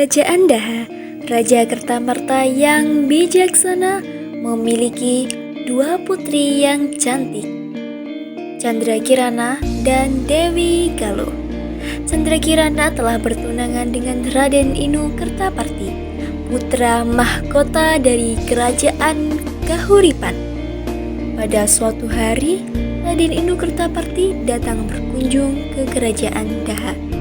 Kerajaan Daha, Raja Kertamarta yang bijaksana memiliki dua putri yang cantik, Candrakirana dan Dewi Galuh. Candrakirana telah bertunangan dengan Raden Inu Kertaparti, putra mahkota dari Kerajaan Kahuripan. Pada suatu hari, Raden Inu Kertaparti datang berkunjung ke Kerajaan Daha.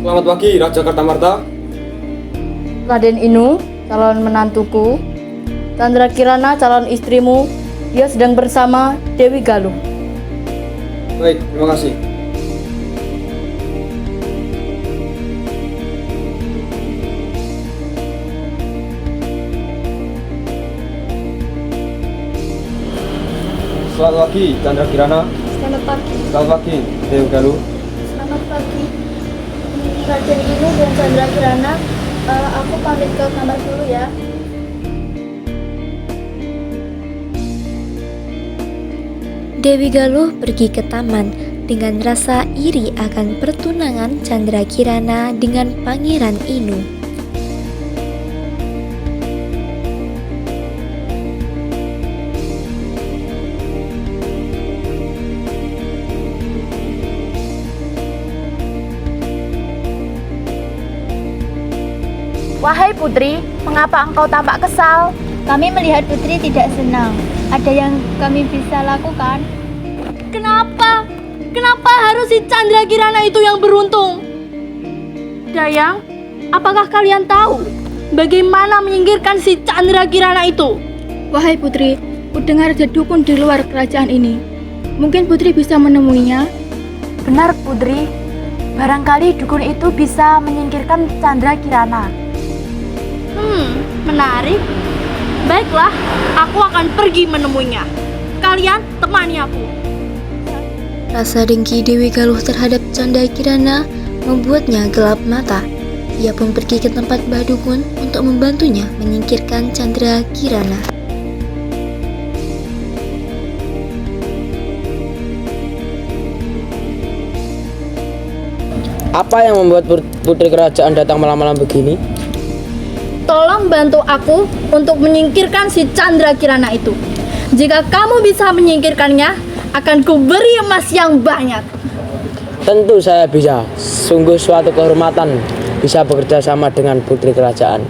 Selamat pagi, Raja Kertamarta. Raden Inu, calon menantuku. Candrakirana, calon istrimu. Dia sedang bersama Dewi Galuh. Baik, terima kasih. Selamat pagi, Candrakirana. Selamat pagi. Selamat pagi, Dewi Galuh. Selamat pagi, Raden Inu dan Candrakirana. Aku pamit ke kamar dulu ya. Dewi Galuh pergi ke taman dengan rasa iri akan pertunangan Candrakirana dengan Pangeran Inu. Wahai putri, mengapa engkau tampak kesal? Kami melihat putri tidak senang. Ada yang kami bisa lakukan? Kenapa? Kenapa harus si Candrakirana itu yang beruntung? Dayang, apakah kalian tahu bagaimana menyingkirkan si Candrakirana itu? Wahai putri, kudengar ada dukun di luar kerajaan ini. Mungkin putri bisa menemuinya. Benar putri, barangkali dukun itu bisa menyingkirkan Candrakirana. Menarik. Baiklah, aku akan pergi menemuinya. Kalian temani aku. Rasa dengki Dewi Galuh terhadap Candrakirana membuatnya gelap mata. Ia pun pergi ke tempat Mbah Dukun untuk membantunya menyingkirkan Candrakirana. Apa yang membuat putri kerajaan datang malam-malam begini? Tolong bantu aku untuk menyingkirkan si Candrakirana itu. Jika kamu bisa menyingkirkannya, akan kuberi emas yang banyak. Tentu saya bisa. Sungguh suatu kehormatan bisa bekerja sama dengan putri kerajaan.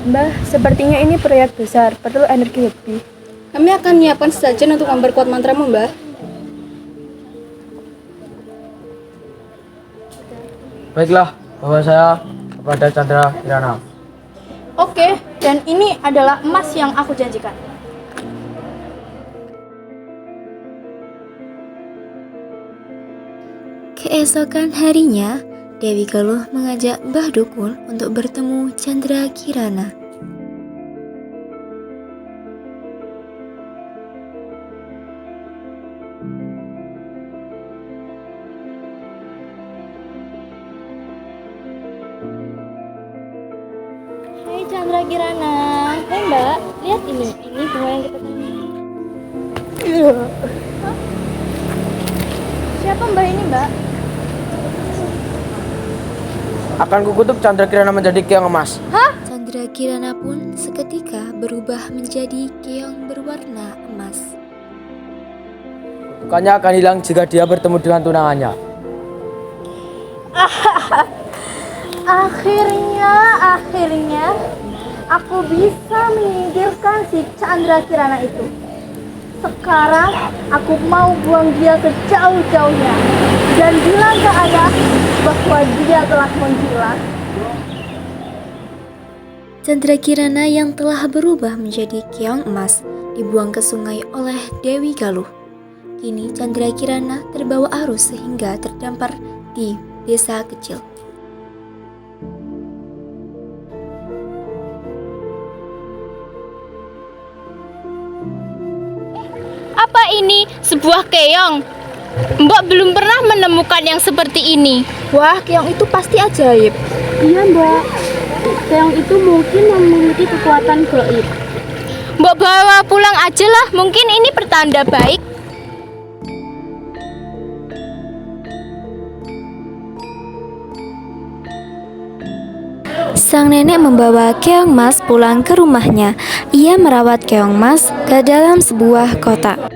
Mbah, sepertinya ini proyek besar, perlu energi lebih. Kami akan menyiapkan sesajen untuk memperkuat mantramu, Mbah. Baiklah, bawa saya kepada Candrakirana. Oke, dan ini adalah emas yang aku janjikan. Keesokan harinya, Dewi Galuh mengajak Mbah Dukun untuk bertemu Candrakirana. Hai Candrakirana. Hai Mbak, lihat ini bunga yang kita tanya. Siapa Mbak ini, Mbak? Akan kukutuk Candrakirana menjadi keong emas. Candrakirana pun seketika berubah menjadi keong berwarna emas. Bukannya akan hilang jika dia bertemu dengan tunangannya. Akhirnya aku bisa menyingkirkan si Candrakirana itu. Sekarang aku mau buang dia sejauh-jauhnya dan bilang ke ayah bahwa dia telah menghilang. Candrakirana yang telah berubah menjadi keong emas dibuang ke sungai oleh Dewi Galuh. Kini Candrakirana terbawa arus sehingga terdampar di desa kecil. Apa ini? Sebuah keong? Mbak belum pernah menemukan yang seperti ini. Wah, keong itu pasti ajaib. Iya, Mbak. Keong itu mungkin memiliki kekuatan gaib. Mbak bawa pulang aja lah, mungkin ini pertanda baik. sang nenek membawa Keongmas pulang ke rumahnya. Ia merawat Keongmas ke dalam sebuah kotak.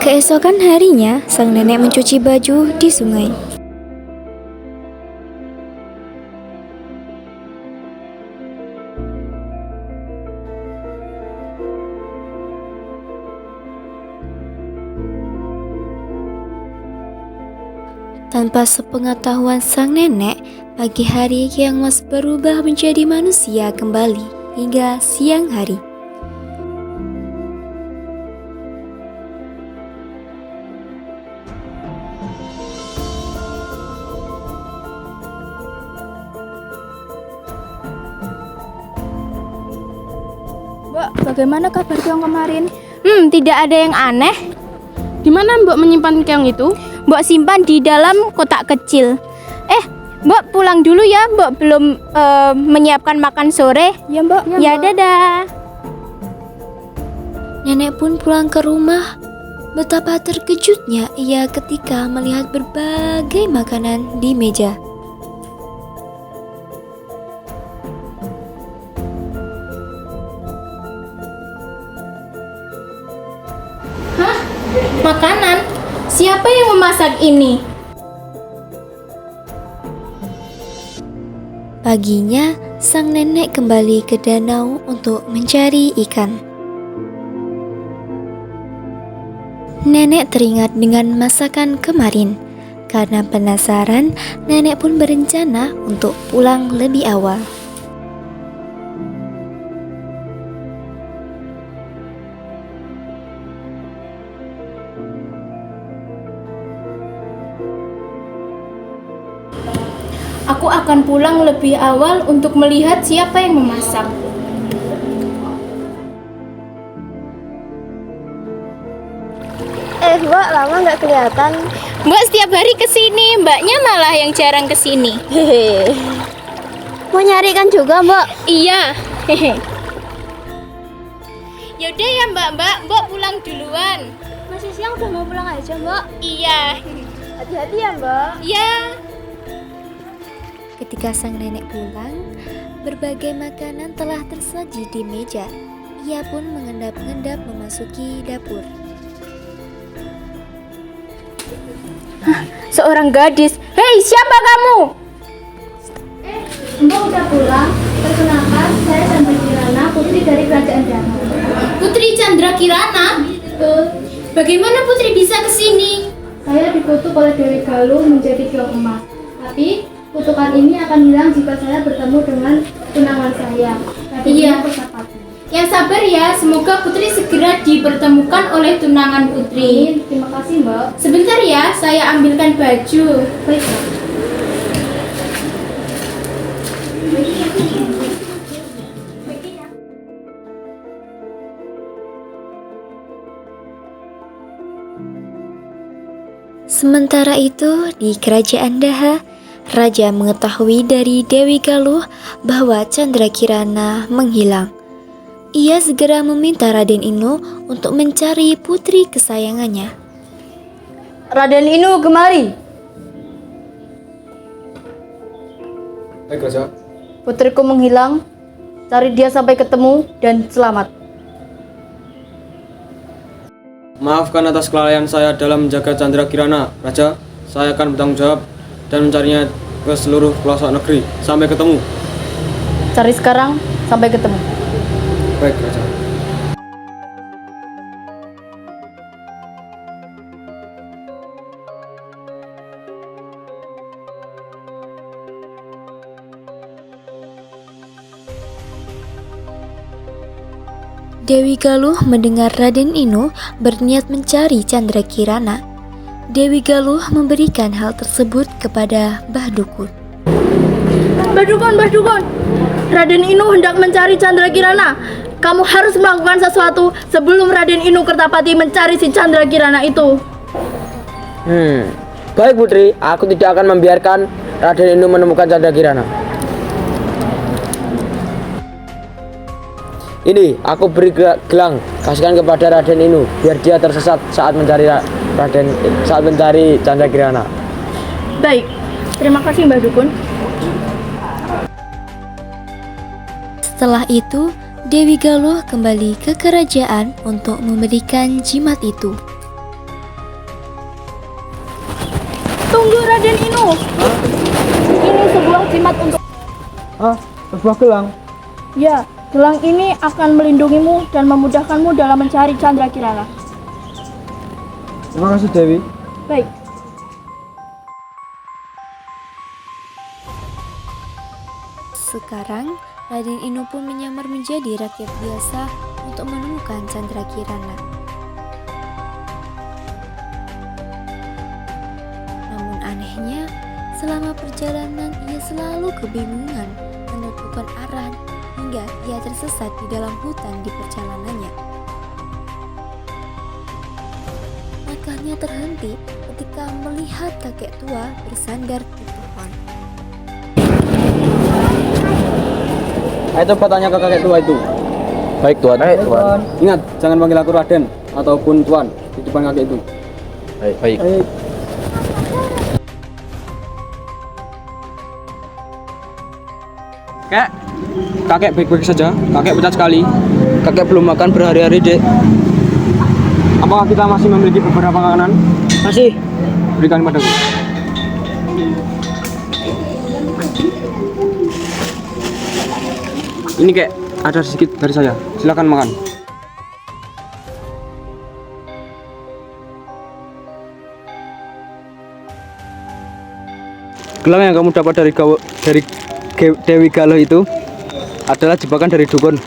Keesokan harinya, sang nenek mencuci baju di sungai. Tanpa sepengetahuan sang nenek, pagi hari Keongmas berubah menjadi manusia kembali hingga siang hari. Mbak, bagaimana kabar Keong kemarin? Tidak ada yang aneh. Di mana Mbok menyimpan keong itu? Mbok simpan di dalam kotak kecil. Mbok pulang dulu ya, Mbok belum menyiapkan makan sore. Ya Mbak. Ya, dadah. Nenek pun pulang ke rumah. Betapa terkejutnya ia ketika melihat berbagai makanan di meja. Makanan? Siapa yang memasak ini? Paginya, sang nenek kembali ke danau untuk mencari ikan. Nenek teringat dengan masakan kemarin. Karena penasaran, nenek pun berencana untuk pulang lebih awal. Aku akan pulang lebih awal untuk melihat siapa yang memasak. Mbak, lama nggak kelihatan. Mbak setiap hari kesini, mbaknya malah yang jarang kesini. Mau nyari kan juga, Mbak? Iya. Yaudah ya mbak pulang duluan. Masih siang udah mau pulang aja, Mbak. Iya. Hati-hati ya, Mbak. Iya. Ketika sang nenek pulang, berbagai makanan telah tersaji di meja. Ia pun mengendap-endap memasuki dapur. Seorang gadis. Hei, siapa kamu? Mbak udah pulang. Perkenalkan, saya Chandra Kirana, putri dari Kerajaan Danau. Putri Chandra Kirana? Bagaimana Putri bisa kesini? Saya dikutuk oleh Dewi Galuh menjadi keong emas. Tapi kutukan ini akan hilang jika saya bertemu dengan tunangan saya. Iya. Yang sabar ya, semoga Putri segera dipertemukan oleh tunangan Putri. Terima kasih, Mbak. Sebentar ya, saya ambilkan baju. Baik, Mbak. Sementara itu, di kerajaan Daha, Raja mengetahui dari Dewi Galuh bahwa Chandra Kirana menghilang. Ia segera meminta Raden Inu untuk mencari putri kesayangannya. Raden Inu kemari. Baik, Raja. Putriku menghilang. Cari dia sampai ketemu dan selamat. Maafkan atas kelalaian saya dalam menjaga Chandra Kirana, Raja. Saya akan bertanggung jawab dan mencarinya ke seluruh pelosok negeri. Sampai ketemu. Cari sekarang sampai ketemu. Baik, Raja. Dewi Galuh mendengar Raden Inu berniat mencari Chandra Kirana. Dewi Galuh memberikan hal tersebut kepada Mbah Dukun. Mbah Dukun, Raden Inu hendak mencari Chandra Kirana. Kamu harus melakukan sesuatu sebelum Raden Inu Kertapati mencari si Chandra Kirana itu. Baik Putri, aku tidak akan membiarkan Raden Inu menemukan Chandra Kirana. Ini, aku beri gelang, kasihkan kepada Raden Inu, biar dia tersesat saat mencari Chandra Kirana. Baik, terima kasih Mbah Dukun. Setelah itu, Dewi Galuh kembali ke kerajaan untuk memberikan jimat itu. Tunggu Raden Inu. Ini sebuah jimat untuk... Sebuah gelang. Ya, gelang ini akan melindungimu dan memudahkanmu dalam mencari Chandra Kirana. Terima kasih Dewi. Baik. Sekarang, Raden Inu pun menyamar menjadi rakyat biasa untuk menemukan Chandra Kirana. Namun anehnya, selama perjalanan ia selalu kebingungan menentukan arah hingga ia tersesat di dalam hutan di perjalanannya. Langkahnya terhenti ketika melihat kakek tua bersandar di pohon. Ayo coba tanya ke kakek tua itu. Baik Tuan. Ingat, jangan panggil aku Raden ataupun Tuan di depan kakek itu. Baik. Kakek baik-baik saja. Kakek pucat sekali. Kakek belum makan berhari-hari, Dek. Apakah kita masih memiliki beberapa makanan? Masih. Berikan padaku. Ini kek, ada sedikit dari saya. Silakan makan. Gelang yang kamu dapat dari Dewi Galuh itu adalah jebakan dari dukun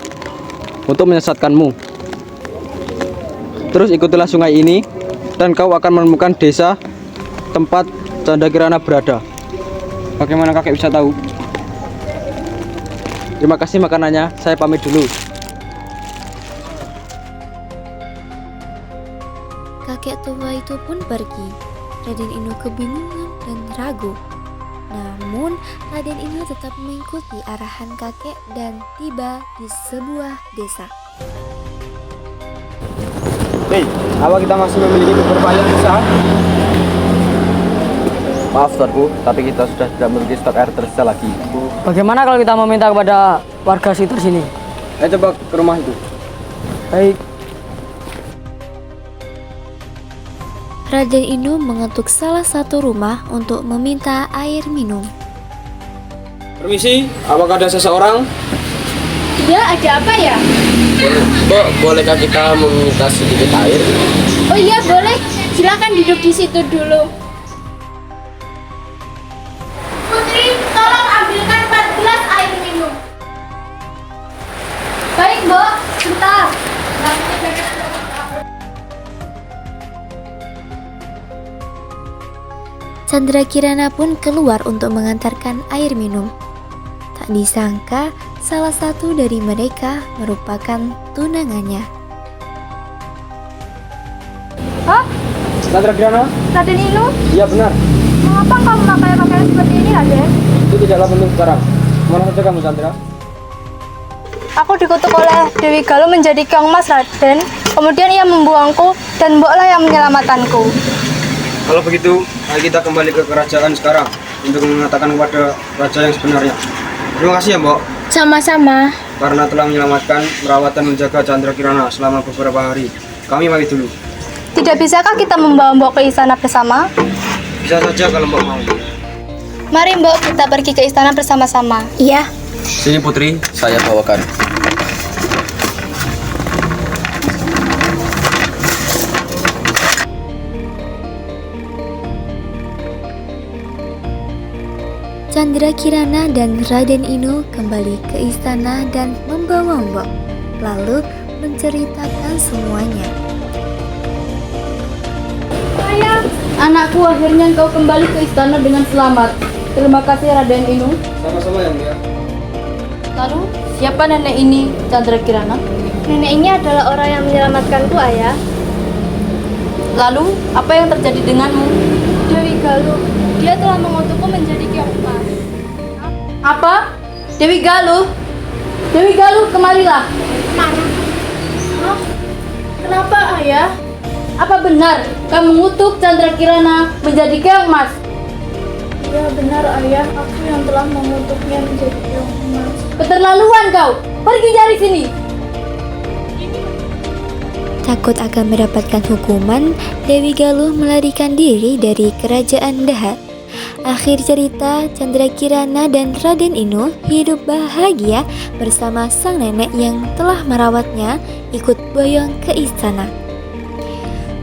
untuk menyesatkanmu. Terus ikutilah sungai ini dan kau akan menemukan desa tempat Chandra Kirana berada. Bagaimana kakek bisa tahu? Terima kasih makanannya, saya pamit dulu. Kakek tua itu pun pergi. Raden Inu kebingungan dan ragu. Namun, Raden Inu tetap mengikuti arahan kakek dan tiba di sebuah desa. Hei, apa kita masih memiliki beberapa air besar? Maaf Tuanku, tapi kita sudah tidak memiliki stok air tersisa lagi. Bagaimana kalau kita meminta kepada warga sekitar sini? Ayo coba ke rumah itu. Baik. Raden Inu mengetuk salah satu rumah untuk meminta air minum. Permisi, apakah ada seseorang? Ya, ada apa ya? Mbok, bolehkah kita meminta sedikit air? Oh iya, boleh. Silakan duduk di situ dulu. Putri, tolong ambilkan 4 gelas air minum. Baik, Mbok. Bentar. Chandra Kirana pun keluar untuk mengantarkan air minum. Tak disangka, salah satu dari mereka merupakan tunangannya. Hah? Chandra Kirana? Raden Inu? Iya benar. Mengapa kamu memakai pakaian seperti ini, Raden? Itu tidaklah penting sekarang. Kemana saja kamu, Chandra? Aku dikutuk oleh Dewi Galuh menjadi keong mas Raden. Kemudian ia membuangku dan Mboklah yang menyelamatkanku. Kalau begitu, ayo kita kembali ke kerajaan sekarang untuk mengatakan kepada raja yang sebenarnya. Terima kasih ya, Mbok, Sama-sama. karena telah menyelamatkan, merawat dan menjaga Chandra Kirana selama beberapa hari. Kami pamit dulu. Tidak bisakah kita membawa Mbok ke istana bersama? Bisa saja kalau Mbok mau. Mari Mbok, kita pergi ke istana bersama-sama. Iya. Sini Putri, saya bawakan. Chandra Kirana dan Raden Inu kembali ke istana dan membawa Mbok, lalu menceritakan semuanya. Anakku, akhirnya engkau kembali ke istana dengan selamat. Terima kasih Raden Inu. Sama-sama yang mulia. Lalu, siapa nenek ini, Chandra Kirana? Nenek ini adalah orang yang menyelamatkanku, Ayah. Lalu, apa yang terjadi denganmu? Dewi Galuh, dia telah mengutukku menjadi Kyong Mas. Apa? Dewi Galuh? Dewi Galuh, kemarilah. Kenapa, Ayah? Apa benar kamu mengutuk Chandra Kirana menjadi Keong Mas? Ya benar, Ayah. Aku yang telah mengutuknya menjadi Kyong Mas. Keterlaluan kau. Pergi dari sini. Takut akan mendapatkan hukuman, Dewi Galuh melarikan diri dari kerajaan Dahat. Akhir cerita, Chandra Kirana dan Raden Inu hidup bahagia bersama sang nenek yang telah merawatnya ikut boyong ke istana.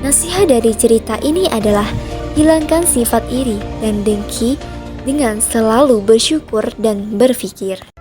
Nasihat dari cerita ini adalah hilangkan sifat iri dan dengki dengan selalu bersyukur dan berpikir.